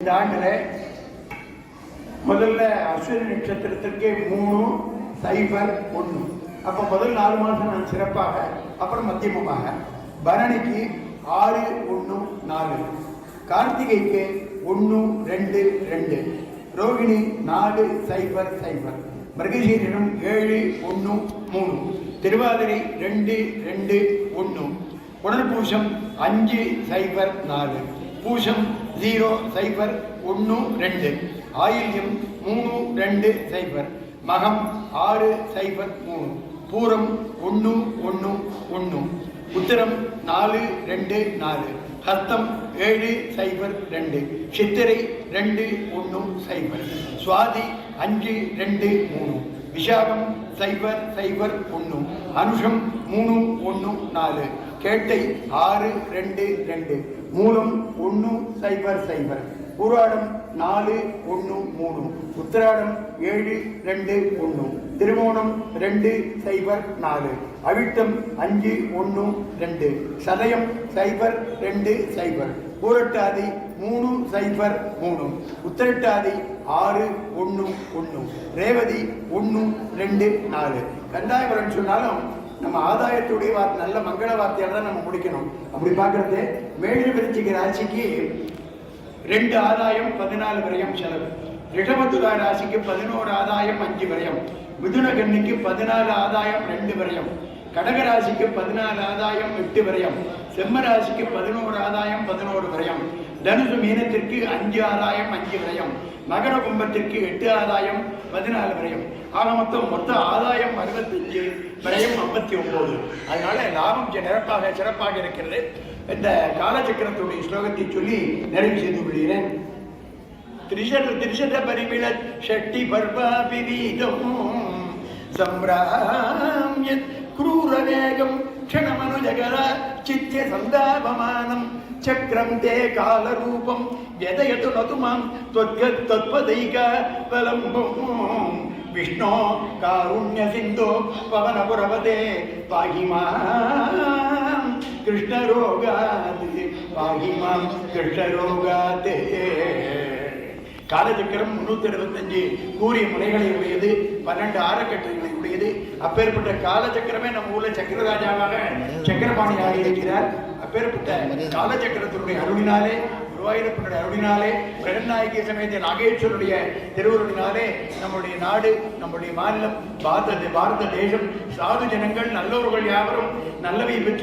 இந்த ஆண்டில் முதல்ல அஸ்வினி நட்சத்திரத்திற்கு 3-0-1. அப்போ முதல் 4 மாதம் நான் சிறப்பாக, அப்புறம் மத்தியமமாக. பரணிக்கு 6-1-4, கார்த்திகைக்கு 1-2-2, ரோகிணி 4-0-0, மிருகசீரிடம் 7-1-3, திருவாதிரை 2-2-1, புனர்பூசம் 5-0-4, பூசம் 0-0-1-2, ஆயில்யம் 3-2-0, மகம் 6-0-3, பூரம் 1-1-1, உத்திரம் 4-2-4, ஹஸ்தம் 7-0-2, சித்திரை 2-1-0, சுவாதி 5-2-3, விசாகம் 0-0-1, அனுஷம் 3-1-4, கேட்டை 6-2-2, மூலம் 1-0-0, பூராடம் 4-1-3, உத்திராடம் 7-2-1, திருவோணம் 2-0-4, அவிட்டம் 5-1-2, சதயம் 0-2-0, பூரட்டாதி 3-0-3, உத்திரட்டாதி 6-1-1, ரேவதி 1-2-4. கண்டாயபுரம் சொன்னாலும் நம்ம ஆதாயத்துடைய வார்த்தை, நல்ல மங்கள வார்த்தையால் தான் நம்ம முடிக்கணும். அப்படி பார்க்கறது மேஷ விருச்சிக ராசிக்கு 2 ஆதாயம் 14 விரயம் செலவு, ரிஷபதுலா ராசிக்கு 11 ஆதாயம் 5 விரயம், மிதுன கன்னிக்கு 14 ஆதாயம் 2 விரயம், கடகராசிக்கு 14 ஆதாயம் 8 விரயம், செம்ம ராசிக்கு 11 ஆதாயம் 11 விரயம், தனுசு மீனத்திற்கு 5 ஆதாயம் 5 விரயம், மகர கும்பத்திற்கு 8 ஆதாயம் 14 விரயம். ஆக மொத்த ஆதாயம் 65, விரயம் 59. அதனால லாபம் சிறப்பாக இருக்கிறது. இந்த காலச்சக்கரத்துடைய ஸ்லோகத்தை சொல்லி நிறைவு செய்து கொள்கிறேன். திரிஷத பரிமிள ஷட்டி பர்வாபிநீதம் சம்ராம்யத் க்ரூரவேகம் க்ஷணமனுஜகர சித்ய சந்தாபமானம் சக்கரம் தே காலரூபம் யதயது நதுமாம் त्वद्गत्तत्पदैक பலம்பம் விஷ்ணோ காருண்ய சிந்தோ பவனபுரவதே பாகிமாம் கிருஷ்ணரோகாதே, பாகிமாம் கிருஷ்ணரோகாதே. காலச்சக்கரம் 365 கூறிய முனைகளை உடையது, 12 ஆரக்கட்டுகளை உடையது. அப்பேற்பட்ட காலச்சக்கரமே நம்ம ஊர்ல சக்கரராஜாவாக சக்கரபாணியாக இருக்கிறார். அப்பேற்பட்ட காலச்சக்கரத்தினுடைய அருளினாலே, குருவாயூரப்பனுடைய அருளினாலே, பிரகநாயகி சமேத நாகேஸ்வருடைய திருவருளினாலே நம்முடைய நாடு, நம்முடைய மாநிலம், பாரத தேசம், சாது ஜனங்கள் நல்லவர்கள் யாவரும் நல்லவை பெற்று